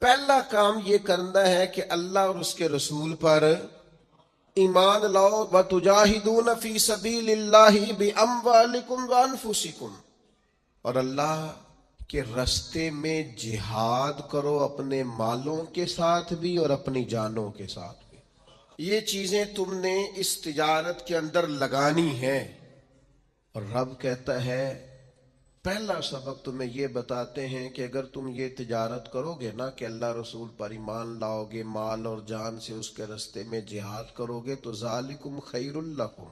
پہلا کام یہ کرنا ہے کہ اللہ اور اس کے رسول پر ایمان لاؤ. وَتُجَاهِدُونَ فِي سَبِيلِ اللَّهِ بِأَمْوَالِكُمْ وَأَنفُسِكُمْ, اور اللہ کے رستے میں جہاد کرو اپنے مالوں کے ساتھ بھی اور اپنی جانوں کے ساتھ بھی. یہ چیزیں تم نے اس تجارت کے اندر لگانی ہیں. اور رب کہتا ہے پہلا سبق تمہیں یہ بتاتے ہیں کہ اگر تم یہ تجارت کرو گے نا کہ اللہ رسول پر ایمان لاؤ گے, مال اور جان سے اس کے رستے میں جہاد کرو گے, تو ذالکم خیر لکم,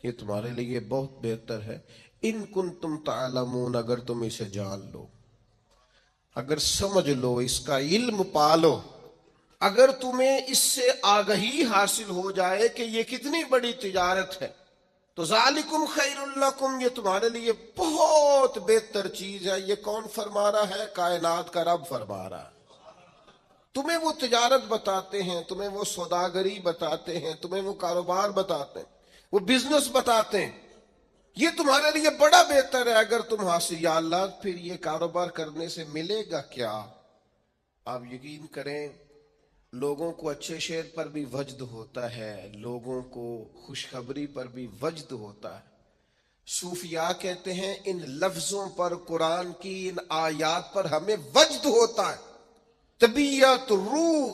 یہ تمہارے لیے بہت بہتر ہے. ان کنتم تعلمون, اگر تم اسے جان لو, اگر سمجھ لو, اس کا علم پالو, اگر تمہیں اس سے آگہی حاصل ہو جائے کہ یہ کتنی بڑی تجارت ہے, تو ذالکم خیر لکم, یہ تمہارے لیے بہت بہتر چیز ہے. یہ کون فرما رہا ہے؟ کائنات کا رب فرما رہا ہے. تمہیں وہ تجارت بتاتے ہیں, تمہیں وہ سوداگری بتاتے ہیں, تمہیں وہ کاروبار بتاتے ہیں, وہ بزنس بتاتے ہیں. یہ تمہارے لیے بڑا بہتر ہے اگر تم حاصل. یا اللہ, پھر یہ کاروبار کرنے سے ملے گا کیا؟ آپ یقین کریں, لوگوں کو اچھے شعر پر بھی وجد ہوتا ہے, لوگوں کو خوشخبری پر بھی وجد ہوتا ہے. صوفیاء کہتے ہیں ان لفظوں پر, قرآن کی ان آیات پر ہمیں وجد ہوتا ہے. طبیعت, روح,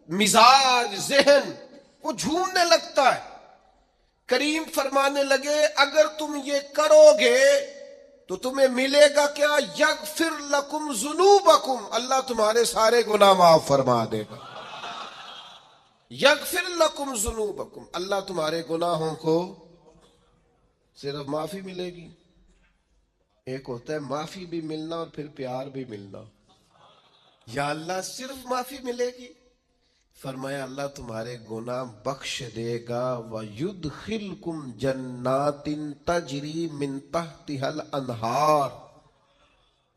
مزاج, ذہن وہ جھومنے لگتا ہے. کریم فرمانے لگے اگر تم یہ کرو گے تو تمہیں ملے گا کیا؟ یغفر لکم ذنوبکم, اللہ تمہارے سارے گناہ معاف فرما دے گا. یغفر لکم ذنوبکم, اللہ تمہارے گناہوں کو صرف معافی ملے گی. ایک ہوتا ہے معافی بھی ملنا اور پھر پیار بھی ملنا. یا اللہ صرف معافی ملے گی؟ فرمایا اللہ تمہارے گناہ بخش دے گا. وَيُدْخِلْكُمْ جَنَّاتٍ تَجْرِي مِن تَحْتِهَا الْأَنْهَارُ,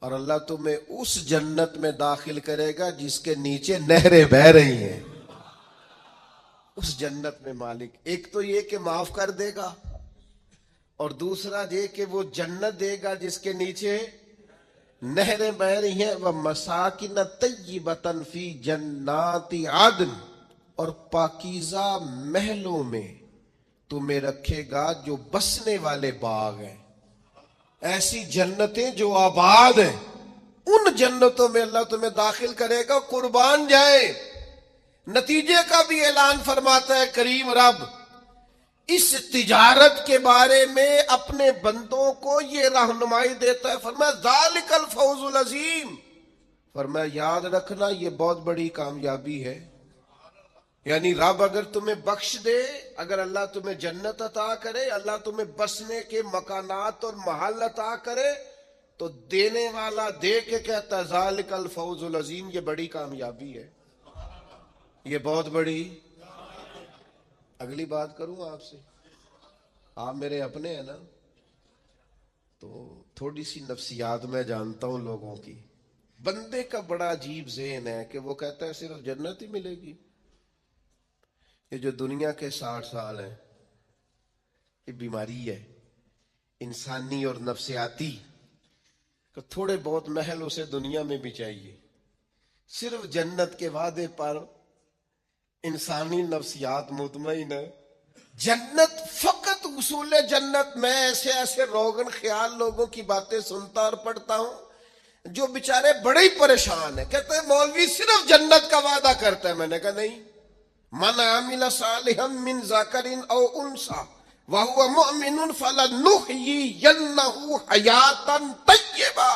اور اللہ تمہیں اس جنت میں داخل کرے گا جس کے نیچے نہریں بہہ رہی ہیں. اس جنت میں مالک ایک تو یہ کہ معاف کر دے گا, اور دوسرا یہ کہ وہ جنت دے گا جس کے نیچے نہریں بہ رہی ہیں. وَمَسَاكِنَ طَيِّبَةً فِي جَنَّاتِ عَدْنٍ, اور پاکیزہ محلوں میں تمہیں رکھے گا جو بسنے والے باغ ہیں. ایسی جنتیں جو آباد ہیں, ان جنتوں میں اللہ تمہیں داخل کرے گا. قربان جائے, نتیجے کا بھی اعلان فرماتا ہے کریم رب. اس تجارت کے بارے میں اپنے بندوں کو یہ رہنمائی دیتا ہے. فرمایا ذالک الفوز العظیم, فرمایا یاد رکھنا یہ بہت بڑی کامیابی ہے. یعنی رب اگر تمہیں بخش دے, اگر اللہ تمہیں جنت عطا کرے, اللہ تمہیں بسنے کے مکانات اور محل عطا کرے, تو دینے والا دے کے کہتا ہے ذالک الفوز العظیم, یہ بڑی کامیابی ہے, یہ بہت بڑی. اگلی بات کروں آپ سے, آپ میرے اپنے ہیں نا, تو تھوڑی سی نفسیات میں جانتا ہوں لوگوں کی. بندے کا بڑا عجیب ذہن ہے کہ وہ کہتا ہے صرف جنت ہی ملے گی. یہ جو دنیا کے 60 سال ہیں, یہ بیماری ہے انسانی اور نفسیاتی, کہ تھوڑے بہت محل اسے دنیا میں بھی چاہیے. صرف جنت کے وعدے پر انسانی نفسیات مطمئن ہے. جنت فقط اصول جنت. میں ایسے روغن خیال لوگوں کی باتیں سنتا اور پڑھتا ہوں جو بیچارے بڑے ہی پریشان ہیں. کہتے ہیں مولوی صرف جنت کا وعدہ کرتا ہے. میں نے کہا نہیں, من عمل صالحا من ذکر او انثى وهو مؤمن فلنحيينه حیاتا طیبا.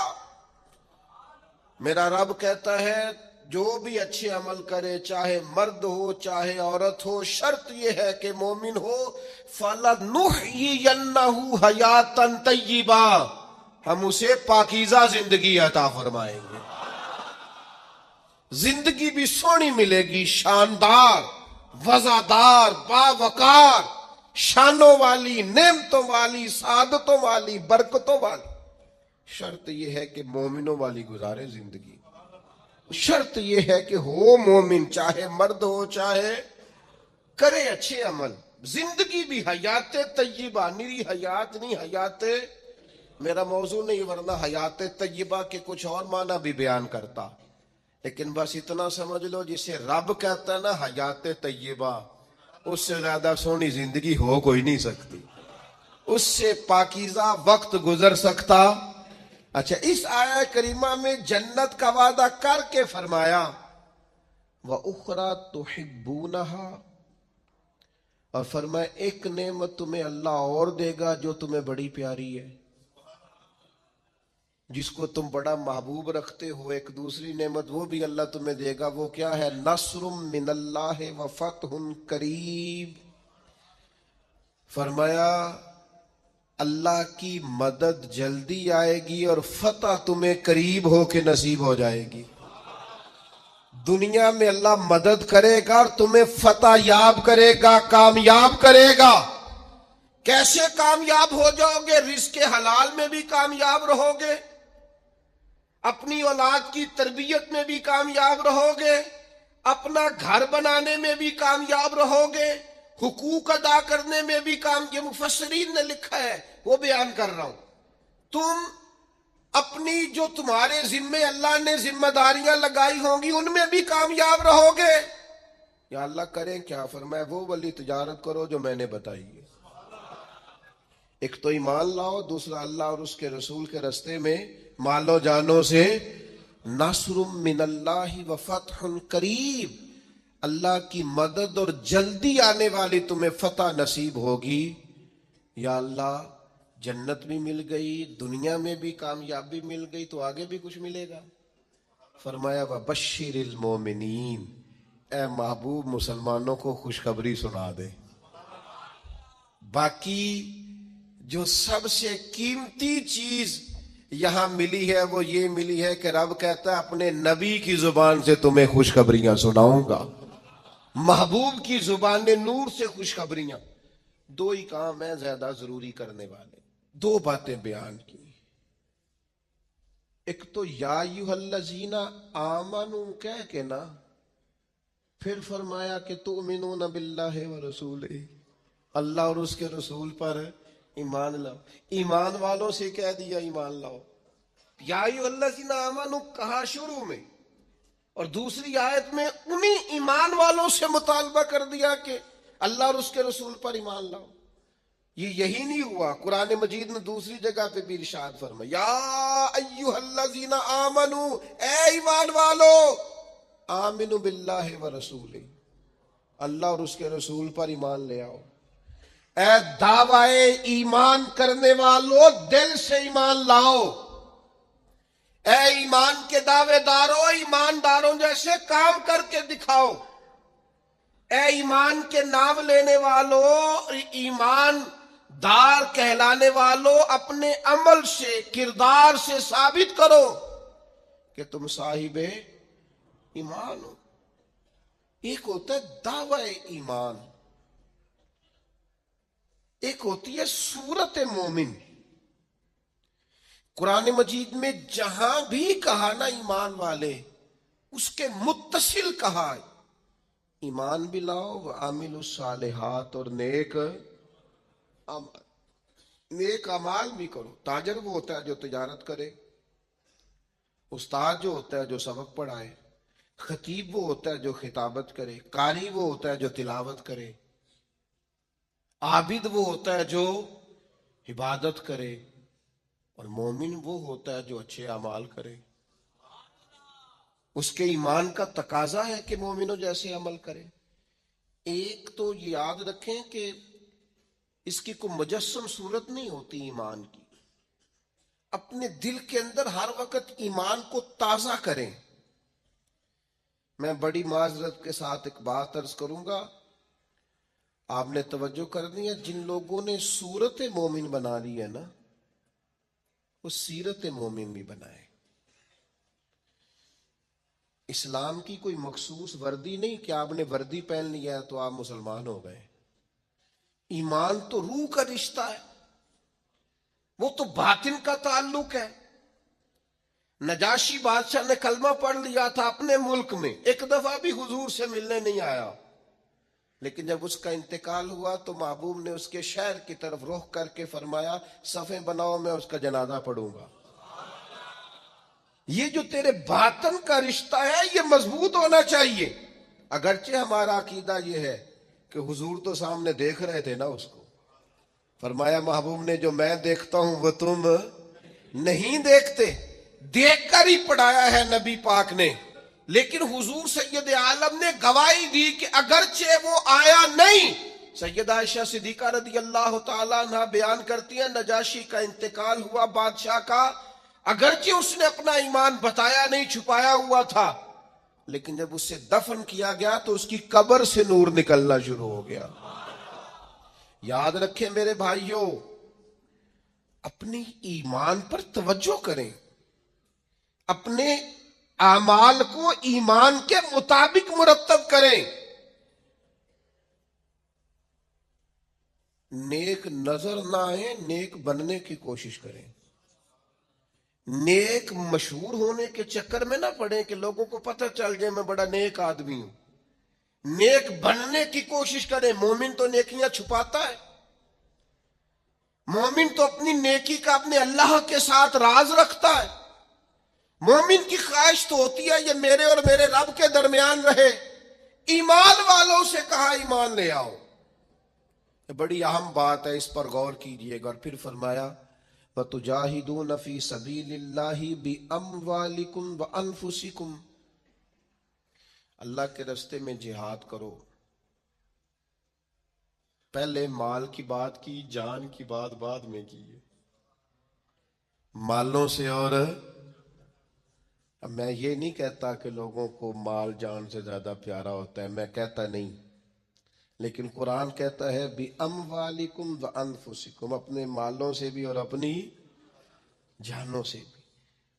میرا رب کہتا ہے جو بھی اچھے عمل کرے, چاہے مرد ہو چاہے عورت ہو, شرط یہ ہے کہ مومن ہو. فَلَنُحْيِيَنَّهُ حَيَاتًا طَيِّبًا, ہم اسے پاکیزہ زندگی عطا فرمائیں گے. زندگی بھی سونی ملے گی, شاندار, وزادار, باوقار, شانوں والی, نعمتوں والی, سعادتوں والی, برکتوں والی. شرط یہ ہے کہ مومنوں والی گزارے زندگی. شرط یہ ہے کہ ہو مومن, چاہے مرد ہو چاہے کرے اچھے عمل. زندگی بھی حیات طیبہ, نری حیات نہیں, حیات میرا موضوع نہیں, ورنہ حیات طیبہ کے کچھ اور معنی بھی بیان کرتا. لیکن بس اتنا سمجھ لو جسے رب کہتا ہے نا حیات طیبہ، اس سے زیادہ سونی زندگی ہو کوئی نہیں سکتی، اس سے پاکیزہ وقت گزر سکتا۔ اچھا، اس آیہ کریمہ میں جنت کا وعدہ کر کے فرمایا وَأُخْرَى تُحِبُّونَهَا، اور فرمایا ایک نعمت تمہیں اللہ اور دے گا جو تمہیں بڑی پیاری ہے، جس کو تم بڑا محبوب رکھتے ہو، ایک دوسری نعمت وہ بھی اللہ تمہیں دے گا۔ وہ کیا ہے؟ نصر من اللہ وفتح قریب۔ فرمایا اللہ کی مدد جلدی آئے گی اور فتح تمہیں قریب ہو کے نصیب ہو جائے گی۔ دنیا میں اللہ مدد کرے گا اور تمہیں فتح یاب کرے گا، کامیاب کرے گا۔ کیسے کامیاب ہو جاؤ گے؟ رزق حلال میں بھی کامیاب رہو گے، اپنی اولاد کی تربیت میں بھی کامیاب رہو گے، اپنا گھر بنانے میں بھی کامیاب رہو گے، حقوق ادا کرنے میں بھی یہ مفسرین نے لکھا ہے، وہ بیان کر رہا ہوں۔ تم اپنی جو تمہارے ذمے اللہ نے ذمہ داریاں لگائی ہوں گی ان میں بھی کامیاب رہو گے۔ یا اللہ کریں کیا؟ فرمایا وہ والی تجارت کرو جو میں نے بتائی ہے۔ ایک تو ایمان لاؤ، دوسرا اللہ اور اس کے رسول کے رستے میں مال و جانوں سے نصر من اللہ وفتح قریب، اللہ کی مدد اور جلدی آنے والی تمہیں فتح نصیب ہوگی۔ یا اللہ جنت بھی مل گئی، دنیا میں بھی کامیابی مل گئی، تو آگے بھی کچھ ملے گا۔ فرمایا وبشر المومنین، اے محبوب مسلمانوں کو خوشخبری سنا دے۔ باقی جو سب سے قیمتی چیز یہاں ملی ہے وہ یہ ملی ہے کہ رب کہتا ہے اپنے نبی کی زبان سے تمہیں خوشخبریاں سناؤں گا، محبوب کی زبان نور سے خوشخبریاں۔ دو ہی کام ہیں زیادہ ضروری کرنے والے، دو باتیں بیان کی۔ ایک تو یا ایھا الذین آمنو کہہ کے نا، پھر فرمایا کہ تؤمنون باللہ ورسولہ، اللہ اور اس کے رسول پر ایمان لاؤ۔ ایمان والوں سے کہہ دیا ایمان لاؤ، یا ایھا الذین آمنو کہا شروع میں، اور دوسری آیت میں انہی ایمان والوں سے مطالبہ کر دیا کہ اللہ اور اس کے رسول پر ایمان لاؤ۔ یہی نہیں ہوا، قرآن مجید میں دوسری جگہ پہ بھی ارشاد فرمایا یا ایھا الذین آمنو، اے ایمان والو، آمنوا باللہ ورسولہ، اللہ اور اس کے رسول پر ایمان لے آؤ۔ اے دعوی ایمان کرنے والو، دل سے ایمان لاؤ۔ اے ایمان کے دعوے دارو، ایمانداروں جیسے کام کر کے دکھاؤ۔ اے ایمان کے نام لینے والو، ایمان دار کہلانے والو، اپنے عمل سے، کردار سے ثابت کرو کہ تم صاحب ایمان ہو۔ ایک ہوتا ہے دعوی ایمان، ایک ہوتی ہے صورت مومن۔ قرآن مجید میں جہاں بھی کہا نا ایمان والے، اس کے متصل کہا ہے ایمان بھی لاؤ وعاملوا الصالحات، اور نیک اعمال بھی کرو۔ تاجر وہ ہوتا ہے جو تجارت کرے، استاد جو ہوتا ہے جو سبق پڑھائے، خطیب وہ ہوتا ہے جو خطابت کرے، قاری وہ ہوتا ہے جو تلاوت کرے، عابد وہ ہوتا ہے جو عبادت کرے، اور مومن وہ ہوتا ہے جو اچھے اعمال کرے۔ اس کے ایمان کا تقاضا ہے کہ مومنوں جیسے عمل کرے۔ ایک تو یاد رکھیں کہ اس کی کوئی مجسم صورت نہیں ہوتی ایمان کی۔ اپنے دل کے اندر ہر وقت ایمان کو تازہ کریں۔ میں بڑی معذرت کے ساتھ ایک بات عرض کروں گا، آپ نے توجہ کرنی ہے، جن لوگوں نے صورت مومن بنا لی ہے نا، وہ سیرت مومن بھی بنائے۔ اسلام کی کوئی مخصوص وردی نہیں کہ آپ نے وردی پہن لیا ہے تو آپ مسلمان ہو گئے۔ ایمان تو روح کا رشتہ ہے، وہ تو باطن کا تعلق ہے۔ نجاشی بادشاہ نے کلمہ پڑھ لیا تھا اپنے ملک میں، ایک دفعہ بھی حضور سے ملنے نہیں آیا، لیکن جب اس کا انتقال ہوا تو محبوب نے اس کے شہر کی طرف رخ کر کے فرمایا صفیں بناؤ، میں اس کا جنازہ پڑھوں گا۔ یہ جو تیرے باطن کا رشتہ ہے یہ مضبوط ہونا چاہیے. اگرچہ ہمارا عقیدہ یہ ہے کہ حضور تو سامنے دیکھ رہے تھے نا اس کو. فرمایا محبوب نے جو میں دیکھتا ہوں وہ تم نہیں دیکھتے. دیکھ کر ہی پڑھایا ہے نبی پاک نے. لیکن حضور سید عالم نے گواہی دی کہ اگرچہ وہ آیا نہیں. سیدہ عائشہ صدیقہ رضی اللہ تعالیٰ عنہ بیان کرتی ہیں نجاشی کا انتقال ہوا بادشاہ کا. اگرچہ اس نے اپنا ایمان بتایا نہیں, چھپایا ہوا تھا, لیکن جب اسے دفن کیا گیا تو اس کی قبر سے نور نکلنا شروع ہو گیا. یاد رکھیں میرے بھائیوں, اپنی ایمان پر توجہ کریں, اپنے اعمال کو ایمان کے مطابق مرتب کریں. نیک نظر نہ آئے, نیک بننے کی کوشش کریں. نیک مشہور ہونے کے چکر میں نہ پڑیں کہ لوگوں کو پتہ چل جائے میں بڑا نیک آدمی ہوں. نیک بننے کی کوشش کریں. مومن تو نیکیاں چھپاتا ہے. مومن تو اپنی نیکی کا اپنے اللہ کے ساتھ راز رکھتا ہے. مومن کی خواہش تو ہوتی ہے یہ میرے اور میرے رب کے درمیان رہے. ایمان والوں سے کہا ایمان لے آؤ. یہ بڑی اہم بات ہے, اس پر غور کیجئے گا. اور پھر فرمایا وَتُجَاهِدُونَ فِي سَبِيلِ اللَّهِ بِأَمْوَالِكُمْ وَأَنفُسِكُمْ. اللہ کے راستے میں جہاد کرو. پہلے مال کی بات کی, جان کی بات بعد میں کی ہے. مالوں سے. اور میں یہ نہیں کہتا کہ لوگوں کو مال جان سے زیادہ پیارا ہوتا ہے, میں کہتا نہیں, لیکن قرآن کہتا ہے بِأَمْوَالِكُمْ وَأَنفُسِكُمْ, اپنے مالوں سے بھی اور اپنی جانوں سے بھی.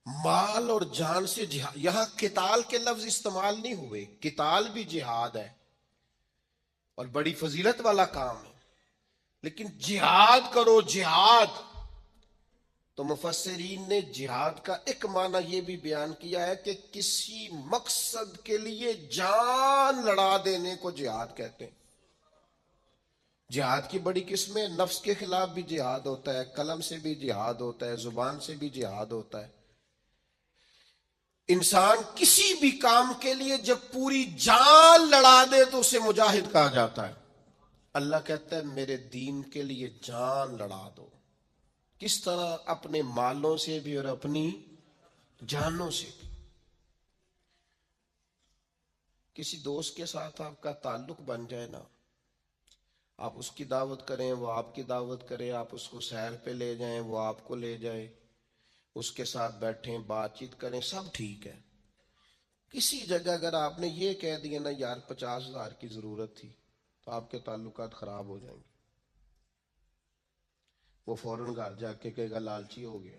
مال اور جان سے جہاد. یہاں قتال کے لفظ استعمال نہیں ہوئے. قتال بھی جہاد ہے اور بڑی فضیلت والا کام ہے, لیکن جہاد کرو جہاد. تو مفسرین نے جہاد کا ایک معنی یہ بھی بیان کیا ہے کہ کسی مقصد کے لیے جان لڑا دینے کو جہاد کہتے ہیں. جہاد کی بڑی قسمیں, نفس کے خلاف بھی جہاد ہوتا ہے, قلم سے بھی جہاد ہوتا ہے, زبان سے بھی جہاد ہوتا ہے. انسان کسی بھی کام کے لیے جب پوری جان لڑا دے تو اسے مجاہد کہا جاتا ہے. اللہ کہتا ہے میرے دین کے لیے جان لڑا دو. کس طرح؟ اپنے مالوں سے بھی اور اپنی جانوں سے بھی. کسی دوست کے ساتھ آپ کا تعلق بن جائے نا, آپ اس کی دعوت کریں, وہ آپ کی دعوت کرے, آپ اس کو سیر پہ لے جائیں, وہ آپ کو لے جائے, اس کے ساتھ بیٹھیں, بات چیت کریں, سب ٹھیک ہے. کسی جگہ اگر آپ نے یہ کہہ دیا نا یار 50,000 کی ضرورت تھی, تو آپ کے تعلقات خراب ہو جائیں گے. وہ فوراً گھر جا کے کہے گا لالچی ہو گیا.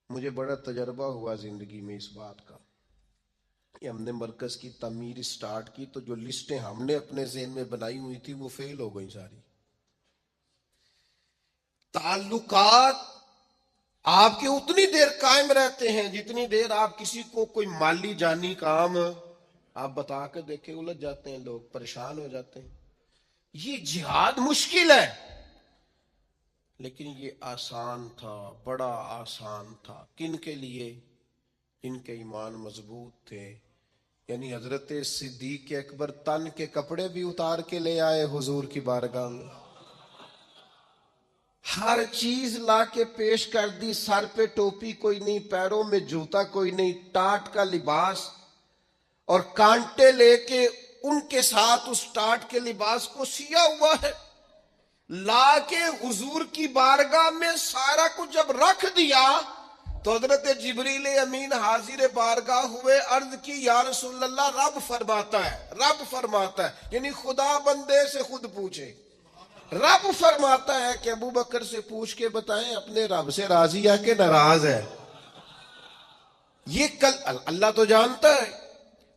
مجھے بڑا تجربہ ہوا زندگی میں اس بات کا. ہم نے مرکز کی تعمیر سٹارٹ کی تو جو لسٹیں ہم نے اپنے ذہن میں بنائی ہوئی تھی وہ فیل ہو گئی ساری. تعلقات آپ کے اتنی دیر قائم رہتے ہیں جتنی دیر آپ کسی کو کوئی مالی جانی کام آپ بتا کے دیکھیں, الجھ جاتے ہیں لوگ, پریشان ہو جاتے ہیں. یہ جہاد مشکل ہے, لیکن یہ آسان تھا, بڑا آسان تھا. کن کے لیے؟ ان کے ایمان مضبوط تھے. یعنی حضرت صدیق اکبر تن کے کپڑے بھی اتار کے لے آئے حضور کی بارگاہ میں, ہر چیز لا کے پیش کر دی. سر پہ ٹوپی کوئی نہیں, پیروں میں جوتا کوئی نہیں, ٹاٹ کا لباس, اور کانٹے لے کے ان کے ساتھ اس ٹاٹ کے لباس کو سیا ہوا ہے. لا کے حضور کی بارگاہ میں سارا کچھ جب رکھ دیا تو حضرت جبریل امین حاضر بارگاہ ہوئے, عرض کی یا رسول اللہ رب فرماتا ہے, رب فرماتا ہے. یعنی خدا بندے سے خود پوچھے. رب فرماتا ہے کہ ابو بکر سے پوچھ کے بتائیں اپنے رب سے راضی ہے کہ ناراض ہے. یہ اللہ تو جانتا ہے,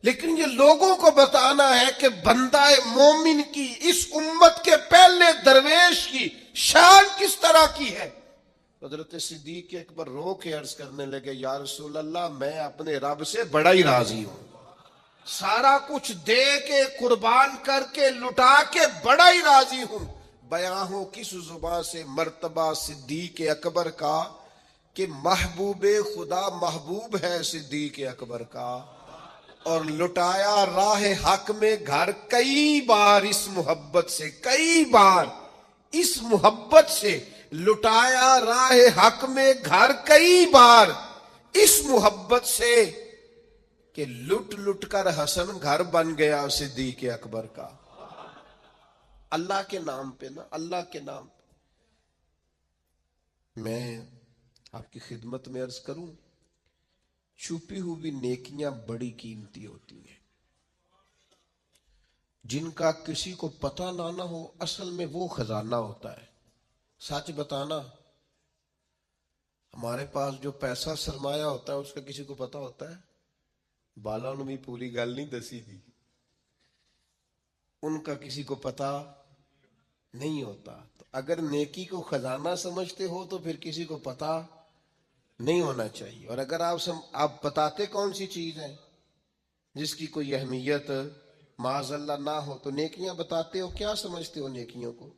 لیکن یہ لوگوں کو بتانا ہے کہ بندہ مومن کی, اس امت کے پہلے درویش کی شان کس طرح کی ہے. حضرت صدیق اکبر رو کے عرض کرنے لگے یا رسول اللہ میں اپنے رب سے بڑا ہی راضی ہوں, سارا کچھ دے کے قربان کر کے لٹا کے بڑا ہی راضی ہوں. بیان ہو کس زبان سے مرتبہ صدیق اکبر کا کہ محبوب خدا محبوب ہے صدیق اکبر کا، اور لٹایا راہ حق میں گھر کئی بار اس محبت سے، کئی بار اس محبت سے لٹایا راہ حق میں گھر کئی بار اس محبت سے، کہ لٹ لٹ کر حسن گھر بن گیا صدیق اکبر کا۔ اللہ کے نام پہ نا، اللہ کے نام پہ۔ میں آپ کی خدمت میں عرض کروں، چھپی ہوئی نیکیاں بڑی قیمتی ہوتی ہیں، جن کا کسی کو پتہ نہ ہو، اصل میں وہ خزانہ ہوتا ہے۔ سچ بتانا، ہمارے پاس جو پیسہ سرمایہ ہوتا ہے اس کا کسی کو پتہ ہوتا ہے؟ بالا نے بھی پوری گل نہیں دسی تھی، ان کا کسی کو پتہ نہیں ہوتا۔ تو اگر نیکی کو خزانہ سمجھتے ہو تو پھر کسی کو پتہ نہیں ہونا چاہیے۔ اور اگر آپ بتاتے کون سی چیز ہے جس کی کوئی اہمیت معاذ اللہ نہ ہو، تو نیکیاں بتاتے ہو، کیا سمجھتے ہو نیکیوں کو؟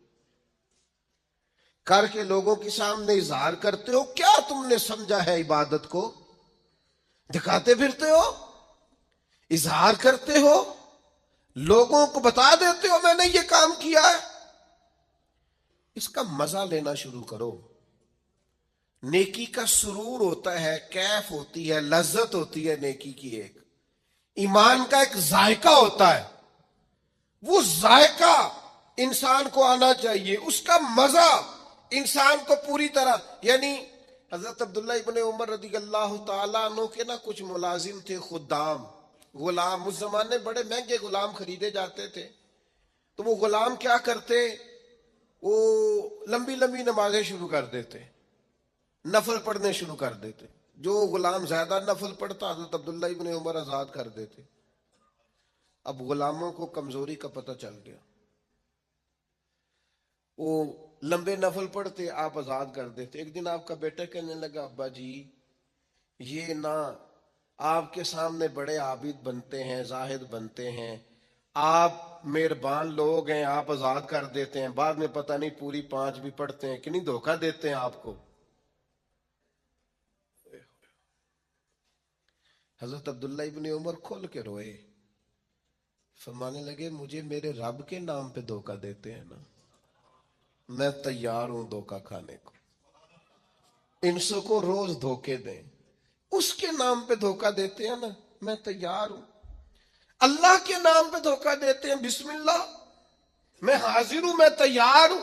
کر کے لوگوں کے سامنے اظہار کرتے ہو، کیا تم نے سمجھا ہے عبادت کو؟ دکھاتے پھرتے ہو، اظہار کرتے ہو، لوگوں کو بتا دیتے ہو میں نے یہ کام کیا ہے۔ اس کا مزہ لینا شروع کرو۔ نیکی کا سرور ہوتا ہے، کیف ہوتی ہے، لذت ہوتی ہے نیکی کی، ایک ایمان کا ایک ذائقہ ہوتا ہے، وہ ذائقہ انسان کو آنا چاہیے، اس کا مزہ انسان کو پوری طرح۔ یعنی حضرت عبداللہ ابن عمر رضی اللہ تعالیٰ عنہ کے نا کچھ ملازم تھے، خدام، غلام۔ اس زمانے بڑے مہنگے غلام خریدے جاتے تھے، تو وہ غلام کیا کرتے، وہ لمبی لمبی نمازیں شروع کر دیتے، نفل پڑھنے شروع کر دیتے۔ جو غلام زیادہ نفل پڑھتا حضرت عبداللہ ابن عمر آزاد کر دیتے۔ اب غلاموں کو کمزوری کا پتہ چل گیا، وہ لمبے نفل پڑھتے، آپ آزاد کر دیتے۔ ایک دن آپ کا بیٹا کہنے لگا، ابا جی یہ نہ آپ کے سامنے بڑے عابد بنتے ہیں، زاہد بنتے ہیں، آپ مہربان لوگ ہیں، آپ آزاد کر دیتے ہیں، بعد میں پتہ نہیں پوری 5 بھی پڑھتے ہیں کہ نہیں، دھوکہ دیتے ہیں آپ کو۔ حضرت عبداللہ ابن عمر کھول کے روئے، فرمانے لگے مجھے میرے رب کے نام پہ دھوکہ دیتے ہیں نا، میں تیار ہوں دھوکہ کھانے کو، انسوں کو روز دھوکے دیں، اس کے نام پہ دھوکہ دیتے ہیں نا، میں تیار ہوں۔ اللہ کے نام پہ دھوکہ دیتے ہیں، بسم اللہ، میں حاضر ہوں، میں تیار ہوں۔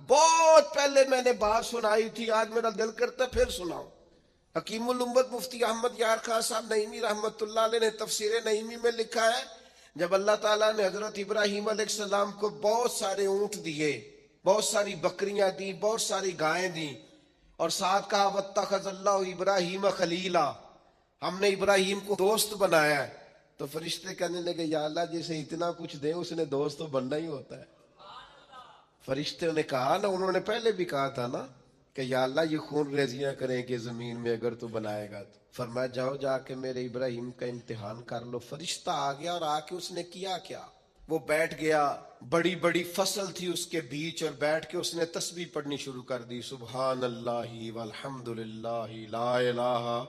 بہت پہلے میں نے بات سنائی تھی، آج میرا دل کرتا پھر سناؤں۔ حکیم الامت مفتی احمد یار خان صاحب نعیمی رحمت اللہ علیہ نے تفسیر نعیمی میں لکھا ہے، جب اللہ تعالیٰ نے حضرت ابراہیم علیہ السلام کو بہت سارے اونٹ دیے، بہت ساری بکریاں دی، بہت ساری گائیں دی، اور ساتھ کہا واتخذ اللہ ابراہیم خلیلا، ہم نے ابراہیم کو دوست بنایا ہے، تو فرشتے کہنے لگے یا اللہ جسے اتنا کچھ دے اس نے دوست تو بننا ہی ہوتا ہے۔ فرشتے نے کہا نا، انہوں نے پہلے بھی کہا تھا نا کہ یا اللہ یہ خون ریزیاں کریں کہ زمین میں اگر تو بنائے گا تو۔ فرمایا جاؤ جا کے میرے ابراہیم کا امتحان کر لو۔ فرشتہ آ گیا، اور آ کے اس نے کیا کیا، وہ بیٹھ گیا، بڑی بڑی فصل تھی اس کے بیچ، اور بیٹھ کے اس نے تسبیح پڑھنی شروع کر دی، سبحان اللہ والحمد للہ لا الہ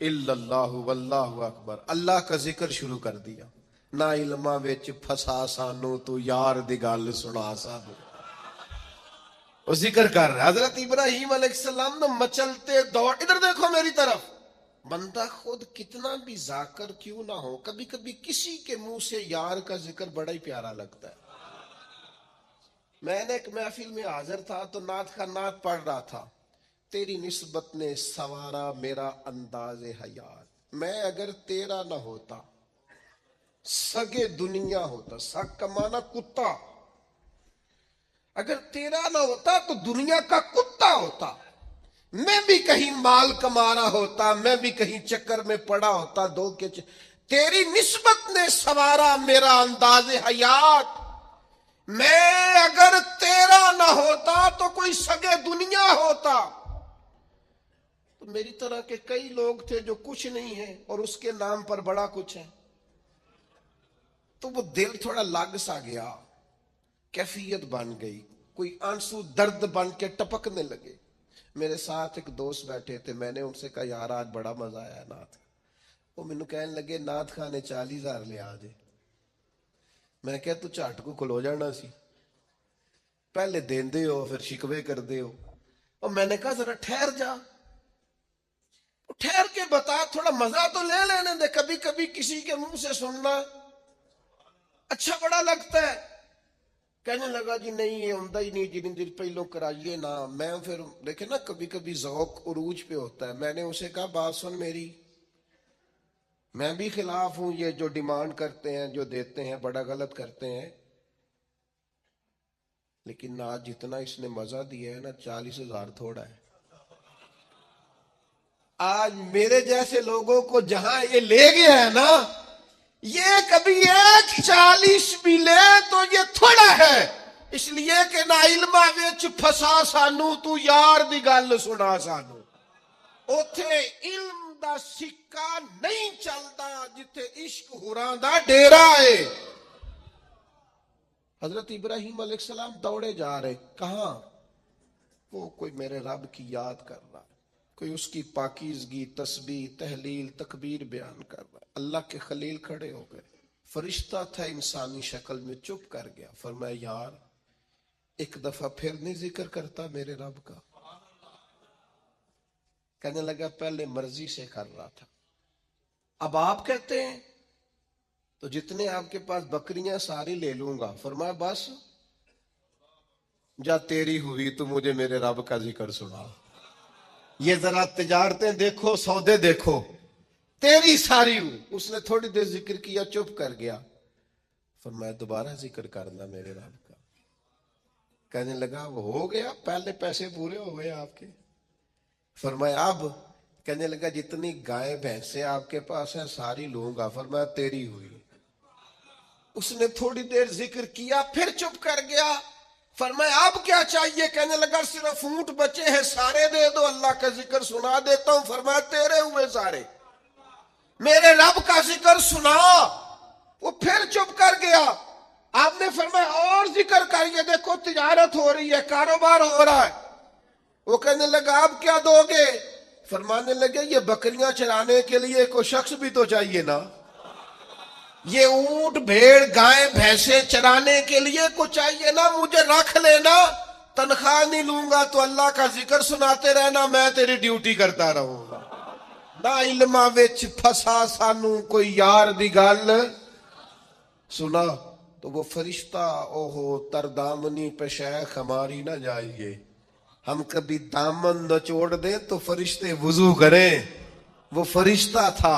الا اللہ واللہ اکبر، اللہ کا ذکر شروع کر دیا۔ نہ علماں وچ پھسا سانو تو یار دی گل سنا سانو، وہ ذکر کر رہا ہے۔ حضرت ابراہیم علیہ السلام نے مچلتے دوڑ، ادھر دیکھو میری طرف، بندہ خود کتنا بھی ذاکر کیوں نہ ہو، کبھی کبھی کسی کے منہ سے یار کا ذکر بڑا ہی پیارا لگتا ہے۔ میں نے ایک محفل میں حاضر تھا تو نعت کا نعت پڑھ رہا تھا، تیری نسبت نے سوارا میرا انداز حیات، میں اگر تیرا نہ ہوتا، سگے دنیا ہوتا، سگ کا معنی کتا، اگر تیرا نہ ہوتا تو دنیا کا کتا ہوتا، میں بھی کہیں مال کما رہا ہوتا، میں بھی کہیں چکر میں پڑا ہوتا، تیری نسبت نے سوارا میرا انداز حیات، میں اگر تیرا نہ ہوتا تو کوئی سگے دنیا ہوتا۔ تو میری طرح کے کئی لوگ تھے جو کچھ نہیں ہیں اور اس کے نام پر بڑا کچھ ہے، تو وہ دل تھوڑا لگ سا گیا، کیفیت بن گئی، کوئی آنسو درد بن کے ٹپکنے لگے۔ میرے ساتھ ایک دوست بیٹھے تھے, میں نے ان سے کہا یار آج بڑا مزہ آیا نعت. وہ مینوں کہنے لگے نعت خانے 40,000 لیا جے. میں کہا تو جھٹ کو کھلو جانا سی, پہلے دیندے ہو پھر شکوے کردے ہو. اور میں نے کہا ذرا ٹھہر جا, ٹھہر کے بتا, تھوڑا مزہ تو لے لینے دے. کبھی کبھی کسی کے منہ سے سننا اچھا بڑا لگتا ہے. کہنے لگا جی نہیں یہ عمدہ ہی نہیں, جن دن پہلو کرائیے نا. میں پھر دیکھے نا کبھی کبھی ذوق عروج پہ ہوتا ہے. میں نے اسے کہا بات سن میری, میں بھی خلاف ہوں یہ جو ڈیمانڈ کرتے ہیں, جو دیتے ہیں, بڑا غلط کرتے ہیں. لیکن آج جتنا اس نے مزہ دیا ہے نا 40,000 تھوڑا ہے. آج میرے جیسے لوگوں کو جہاں یہ لے گیا ہے نا, یہ کبھی 1:40 بھی لے تو یہ تھوڑا ہے. اس لیے کہ نہ علمہ وچ پھسا سانو, تو یار دی گل سنا سانو. اوتھے علم دا سکہ نہیں چلدا جتھے عشق ہوراں دا ڈیرا ہے. حضرت ابراہیم علیہ السلام دوڑے جا رہے, کہاں؟ وہ کوئی میرے رب کی یاد کر رہا ہے, کوئی اس کی پاکیزگی, تسبیح, تحلیل, تکبیر بیان کر رہا ہے. اللہ کے خلیل کھڑے ہو گئے. فرشتہ تھا انسانی شکل میں, چپ کر گیا. فرمایا یار ایک دفعہ پھر نہیں ذکر کرتا میرے رب کا؟ کہنے لگا پہلے مرضی سے کر رہا تھا, اب آپ کہتے ہیں تو جتنے آپ کے پاس بکریاں ساری لے لوں گا. فرمایا بس جا تیری ہوئی تو مجھے میرے رب کا ذکر سنا. یہ ذرا تجارتیں دیکھو, سودے دیکھو, تیری ساری ہوں. اس نے تھوڑی دیر ذکر کیا, چپ کر گیا. فرمایا دوبارہ ذکر کرنا میرے رب کا. کہنے لگا وہ ہو گیا, پہلے پیسے پورے ہو گئے آپ کے. فرمایا اب؟ کہنے لگا جتنی گائے بھینسیں آپ کے پاس ہیں ساری لوں گا. فرمایا تیری ہوئی. اس نے تھوڑی دیر ذکر کیا, پھر چپ کر گیا. فرمایا اب کیا چاہیے؟ کہنے لگا صرف اونٹ بچے ہیں سارے دے دو, اللہ کا ذکر سنا دیتا ہوں. فرمایا تیرے ہوئے سارے, میرے رب کا ذکر سنا. وہ پھر چپ کر گیا. آپ نے فرمایا اور ذکر کر, یہ دیکھو تجارت ہو رہی ہے, کاروبار ہو رہا ہے. وہ کہنے لگا اب کیا دو گے؟ فرمانے لگے یہ بکریاں چرانے کے لیے کوئی شخص بھی تو چاہیے نا, یہ اونٹ بھیڑ گائیں بھینسیں چرانے کے لیے کوئی چاہیے نا. مجھے رکھ لینا, تنخواہ نہیں لوں گا تو اللہ کا ذکر سناتے رہنا, میں تیری ڈیوٹی کرتا رہوں گا. نہ علمہ وچ پھسا سانو, کوئی یار دی گل سنا. تو وہ فرشتہ اوہو تردامنی پہ شیخ ہماری نہ جائیے, ہم کبھی دامن نچوڑ دیں تو فرشتے وضو کریں. وہ فرشتہ تھا.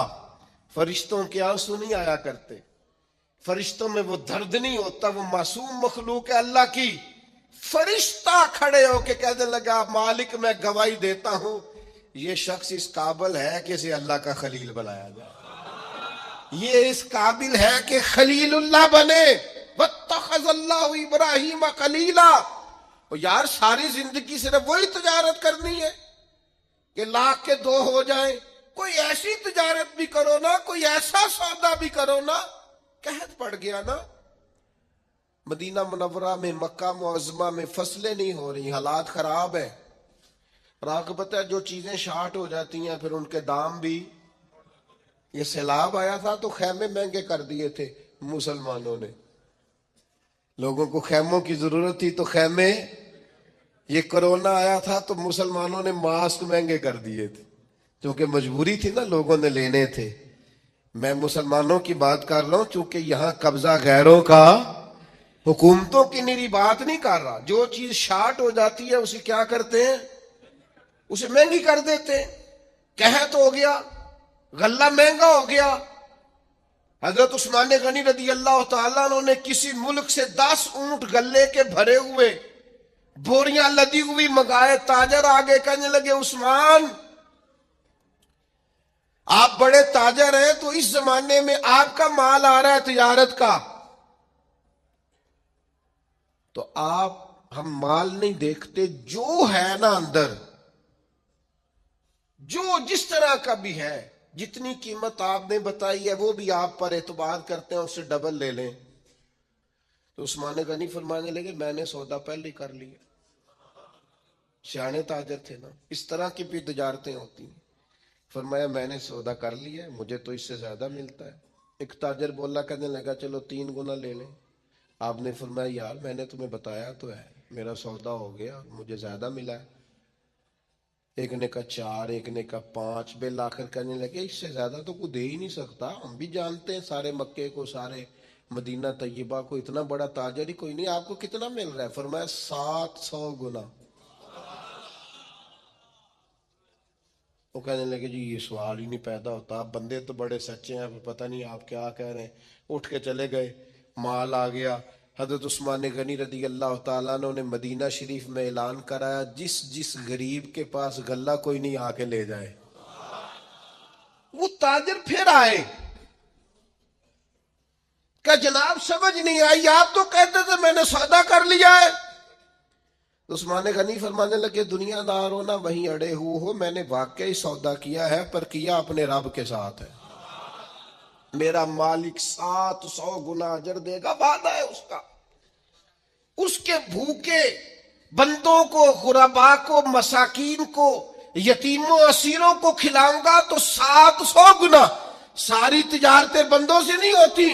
فرشتوں کے آنسو نہیں آیا کرتے, فرشتوں میں وہ درد نہیں ہوتا, وہ معصوم مخلوق ہے اللہ کی. فرشتہ کھڑے ہو کے کہنے لگا مالک میں گواہی دیتا ہوں یہ شخص اس قابل ہے کہ اسے اللہ کا خلیل بنایا جائے, یہ اس قابل ہے کہ خلیل اللہ بنے. واتخذ اللہ ابراہیم خلیلا. یار ساری زندگی صرف وہی تجارت کرنی ہے کہ لاکھ کے 2 ہو جائیں؟ کوئی ایسی تجارت بھی کرو نا, کوئی ایسا سودا بھی کرو نا. قحط پڑ گیا نا مدینہ منورہ میں, مکہ معظمہ میں فصلیں نہیں ہو رہی, حالات خراب ہیں. اور آپ کو پتہ ہے جو چیزیں شارٹ ہو جاتی ہیں پھر ان کے دام بھی. یہ سیلاب آیا تھا تو خیمے مہنگے کر دیے تھے مسلمانوں نے, لوگوں کو خیموں کی ضرورت تھی تو خیمے. یہ کرونا آیا تھا تو مسلمانوں نے ماسک مہنگے کر دیے تھے, کیونکہ مجبوری تھی نا, لوگوں نے لینے تھے. میں مسلمانوں کی بات کر رہا ہوں چونکہ یہاں قبضہ غیروں کا, حکومتوں کی میری بات نہیں کر رہا. جو چیز شارٹ ہو جاتی ہے اسے کیا کرتے ہیں, اسے مہنگی کر دیتے ہیں. قحط ہو گیا, غلہ مہنگا ہو گیا. حضرت عثمان غنی رضی اللہ تعالیٰ عنہ نے کسی ملک سے 10 اونٹ غلے کے بھرے ہوئے بوریاں لدی ہوئی منگائے. تاجر آگے کہنے لگے عثمان آپ بڑے تاجر ہیں تو اس زمانے میں آپ کا مال آ رہا ہے تجارت کا, تو آپ ہم مال نہیں دیکھتے, جو ہے نا اندر, جو جس طرح کا بھی ہے, جتنی قیمت آپ نے بتائی ہے وہ بھی آپ پر اعتبار کرتے ہیں, اس سے ڈبل لے لیں. تو عثمان غنی فرمانے لگے میں نے سودا پہلے کر لیا. سیانے تاجر تھے نا. اس طرح کی بھی تجارتیں ہوتی ہیں. فرمایا میں نے سودا کر لیا ہے, مجھے تو اس سے زیادہ ملتا ہے. ایک تاجر بولا, کہنے لگا چلو 3 گنا لے لیں. آپ نے فرمایا یار میں نے تمہیں بتایا تو ہے, میرا سودا ہو گیا, مجھے زیادہ ملا ہے. ایک نے کہا 4, ایک نے کہا 5. بل آخر کرنے لگے اس سے زیادہ تو کوئی دے ہی نہیں سکتا, ہم بھی جانتے ہیں سارے مکے کو, سارے مدینہ طیبہ کو, اتنا بڑا تاجر ہی کوئی نہیں, آپ کو کتنا مل رہا ہے؟ فرمایا 700 گنا. وہ کہنے لگے جی یہ سوال ہی نہیں پیدا ہوتا, آپ بندے تو بڑے سچے ہیں, پتہ نہیں آپ کیا کہہ رہے ہیں. اٹھ کے چلے گئے, مال آ گیا. حضرت عثمان غنی رضی اللہ تعالیٰ نے مدینہ شریف میں اعلان کرایا, جس جس غریب کے پاس غلہ کوئی نہیں آ کے لے جائے. وہ تاجر پھر آئے کہ جناب سمجھ نہیں آئی, آپ تو کہتے تھے میں نے سودا کر لیا ہے. عثمان غنی فرمانے لگے دنیا دار ہو نہ وہیں اڑے ہوئے ہو, میں نے واقعی سودا کیا ہے پر کیا اپنے رب کے ساتھ ہے. میرا مالک 700 گنا اجر دے گا, وعدہ ہے اس کا. اس کے بھوکے بندوں کو, غربا کو, مساکین کو, یتیموں اسیروں کو کھلاؤں گا تو 700 گنا. ساری تجارتیں بندوں سے نہیں ہوتی,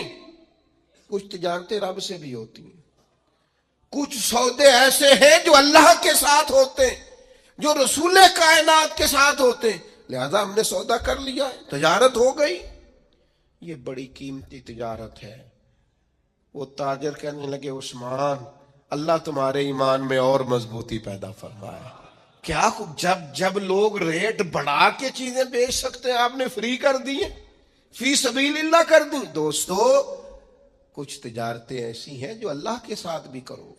کچھ تجارتیں رب سے بھی ہوتی ہیں. کچھ سودے ایسے ہیں جو اللہ کے ساتھ ہوتے ہیں, جو رسول کائنات کے ساتھ ہوتے ہیں. لہذا ہم نے سودا کر لیا ہے, تجارت ہو گئی. یہ بڑی قیمتی تجارت ہے. وہ تاجر کہنے لگے عثمان اللہ تمہارے ایمان میں اور مضبوطی پیدا فرمائے. کیا جب لوگ ریٹ بڑھا کے چیزیں بیچ سکتے ہیں, آپ نے فری کر دی ہیں, فی سبیل اللہ کر دی. دوستو کچھ تجارتیں ایسی ہیں جو اللہ کے ساتھ بھی کرو,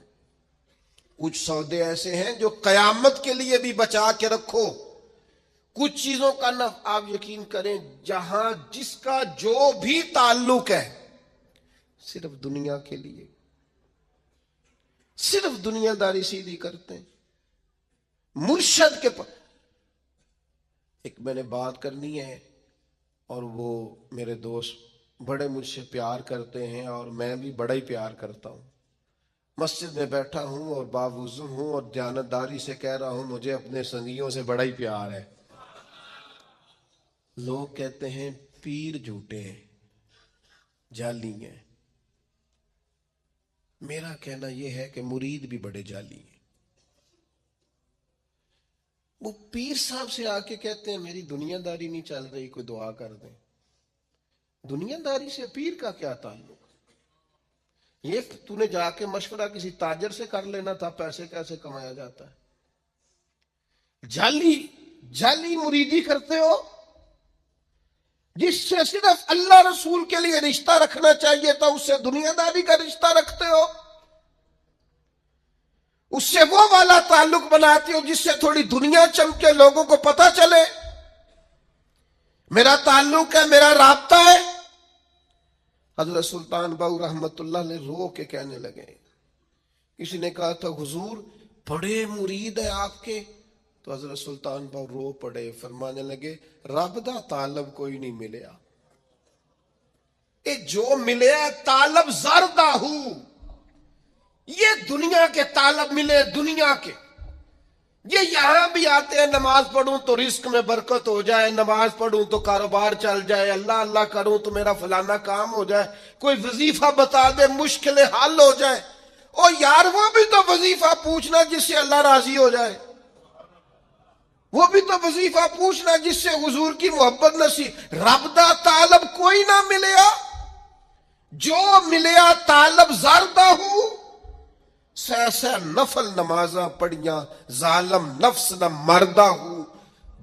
کچھ سودے ایسے ہیں جو قیامت کے لیے بھی بچا کے رکھو. کچھ چیزوں کا نفع آپ یقین کریں جہاں جس کا جو بھی تعلق ہے صرف دنیا کے لیے, صرف دنیا داری سیدھی کرتے ہیں. مرشد کے پاس ایک میں نے بات کرنی ہے, اور وہ میرے دوست بڑے مجھ سے پیار کرتے ہیں اور میں بھی بڑا ہی پیار کرتا ہوں. مسجد میں بیٹھا ہوں اور باوضو ہوں اور دیانتداری سے کہہ رہا ہوں مجھے اپنے سنگیوں سے بڑا ہی پیار ہے. لوگ کہتے ہیں پیر جھوٹے ہیں, جعلی ہیں. میرا کہنا یہ ہے کہ مرید بھی بڑے جعلی ہیں. وہ پیر صاحب سے آ کے کہتے ہیں میری دنیا داری نہیں چل رہی, کوئی دعا کر دیں. دنیا داری سے پیر کا کیا تعلق؟ یہ تو نے جا کے مشورہ کسی تاجر سے کر لینا تھا پیسے کیسے کمایا جاتا ہے. جعلی مریدی کرتے ہو, جس سے صرف اللہ رسول کے لیے رشتہ رکھنا چاہیے تھا اس سے دنیا داری کا رشتہ رکھتے ہو. اس سے وہ والا تعلق بناتے ہو جس سے تھوڑی دنیا چمکے, لوگوں کو پتہ چلے میرا تعلق ہے, میرا رابطہ ہے. حضرت سلطان باؤ رحمت اللہ نے رو کے کہنے لگے, کسی نے کہا تھا حضور بڑے مرید ہیں آپ کے, تو حضرت سلطان باؤ رو پڑے, فرمانے لگے رب دا طالب کوئی نہیں ملیا, جو ملیا طالب زردہ ہوں. یہ دنیا کے طالب ملے, دنیا کے. یہ یہاں بھی آتے ہیں نماز پڑھوں تو رزق میں برکت ہو جائے, نماز پڑھوں تو کاروبار چل جائے, اللہ اللہ کروں تو میرا فلانا کام ہو جائے, کوئی وظیفہ بتا دے مشکلیں حل ہو جائے. او یار وہ بھی تو وظیفہ پوچھنا جس سے اللہ راضی ہو جائے, وہ بھی تو وظیفہ پوچھنا جس سے حضور کی محبت نصیب. رب دا طالب کوئی نہ ملیا, جو ملیا طالب زردہ ہوں. سہ نفل نمازاں پڑھیاں, ظالم نفس نہ مردہ ہوں.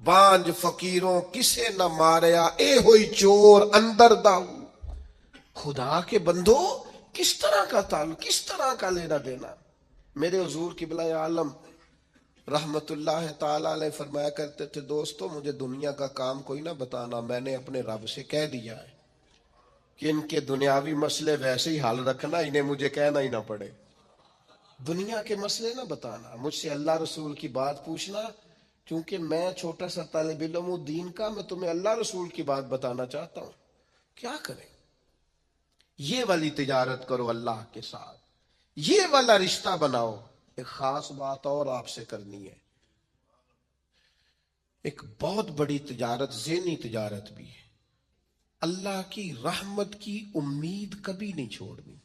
بانج فقیروں کسے نہ ماریا, اے ہوئی چور اندر دا ہوں. خدا کے بندو کس طرح کا تعلق, کس طرح کا لینا دینا. میرے حضور قبلہ عالم رحمت اللہ تعالی علیہ فرمایا کرتے تھے دوستو مجھے دنیا کا کام کوئی نہ بتانا, میں نے اپنے رب سے کہہ دیا ہے کہ ان کے دنیاوی مسئلے ویسے ہی حل رکھنا, انہیں مجھے کہنا ہی نہ پڑے. دنیا کے مسئلے نہ بتانا, مجھ سے اللہ رسول کی بات پوچھنا, کیونکہ میں چھوٹا سا طالب علم ہوں دین کا, میں تمہیں اللہ رسول کی بات بتانا چاہتا ہوں. کیا کریں؟ یہ والی تجارت کرو اللہ کے ساتھ, یہ والا رشتہ بناؤ. ایک خاص بات اور آپ سے کرنی ہے, ایک بہت بڑی تجارت ذہنی تجارت بھی ہے. اللہ کی رحمت کی امید کبھی نہیں چھوڑنی.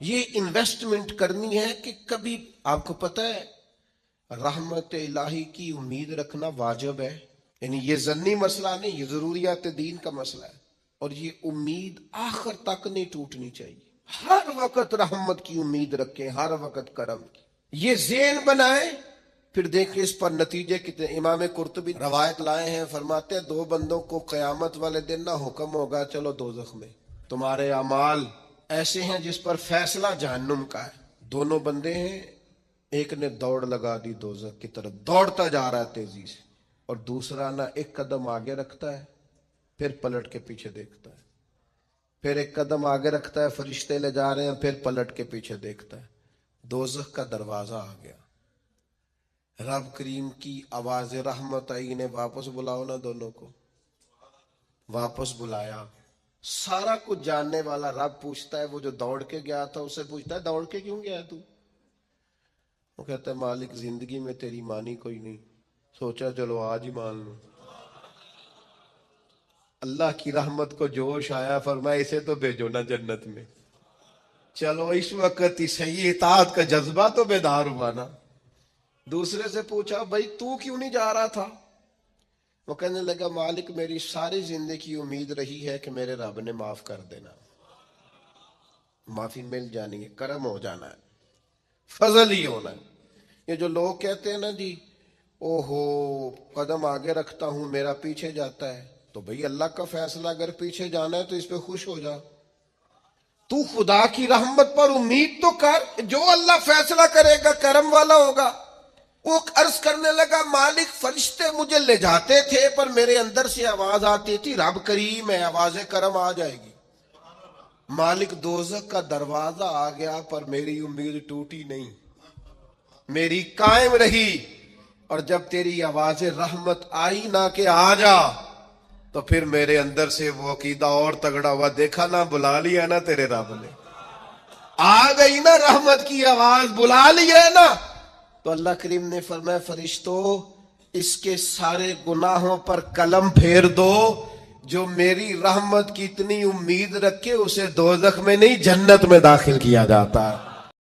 یہ انویسٹمنٹ کرنی ہے کہ کبھی, آپ کو پتہ ہے رحمت الہی کی امید رکھنا واجب ہے. یعنی یہ ضمنی مسئلہ نہیں, یہ ضروریات دین کا مسئلہ ہے. اور یہ امید آخر تک نہیں ٹوٹنی چاہیے. ہر وقت رحمت کی امید رکھیں, ہر وقت کرم کی. یہ ذہن بنائیں, پھر دیکھیں اس پر نتیجے کتنے. امام قرطبی روایت لائے ہیں, فرماتے ہیں 2 بندوں کو قیامت والے دن نہ حکم ہوگا چلو دوزخ میں, تمہارے اعمال ایسے ہیں جس پر فیصلہ جہنم کا ہے. دونوں بندے ہیں, ایک نے دوڑ لگا دی دوزخ کی طرف, دوڑتا جا رہا ہے تیزی سے, اور دوسرا نہ ایک قدم آگے رکھتا ہے پھر پلٹ کے پیچھے دیکھتا ہے, پھر ایک قدم آگے رکھتا ہے, فرشتے لے جا رہے ہیں, پھر پلٹ کے پیچھے دیکھتا ہے. دوزخ کا دروازہ آ گیا. رب کریم کی آواز رحمت آئی, انہیں واپس بلاؤ نا. دونوں کو واپس بلایا. سارا کچھ جاننے والا رب پوچھتا ہے, وہ جو دوڑ کے گیا تھا اسے پوچھتا ہے دوڑ کے کیوں گیا تو؟ وہ کہتا ہے مالک زندگی میں تیری مانی کوئی نہیں, سوچا چلو آج ہی مان لوں. اللہ کی رحمت کو جوش آیا, فرمایا اسے تو بھیجو نا جنت میں. چلو اس وقت ہی صحیح اطاعت کا جذبہ تو بیدار ہوا نا. دوسرے سے پوچھا بھائی تو کیوں نہیں جا رہا تھا؟ وہ کہنے لگا مالک میری ساری زندگی امید رہی ہے کہ میرے رب نے معاف کر دینا, معافی مل جانی ہے, کرم ہو جانا ہے, فضل ہی ہونا ہے. یہ جو لوگ کہتے ہیں نا جی اوہو قدم آگے رکھتا ہوں میرا پیچھے جاتا ہے, تو بھئی اللہ کا فیصلہ اگر پیچھے جانا ہے تو اس پہ خوش ہو جا. تو خدا کی رحمت پر امید تو کر, جو اللہ فیصلہ کرے گا کرم والا ہوگا. وہ عرض کرنے لگا مالک فرشتے مجھے لے جاتے تھے پر میرے اندر سے آواز آتی تھی رب کریم ہے, آواز کرم آ جائے گی. مالک دوزخ کا دروازہ آ گیا پر میری امید ٹوٹی نہیں, میری قائم رہی. اور جب تیری آواز رحمت آئی نا کہ آ جا, تو پھر میرے اندر سے وہ عقیدہ اور تگڑا ہوا. دیکھا نا بلا لیا نا تیرے رب نے, آ گئی نا رحمت کی آواز, بلا لیا نا. تو اللہ کریم نے فرمایا فرشتوں اس کے سارے گناہوں پر قلم پھیر دو, جو میری رحمت کی اتنی امید رکھے اسے دوزخ میں نہیں جنت میں داخل کیا جاتا.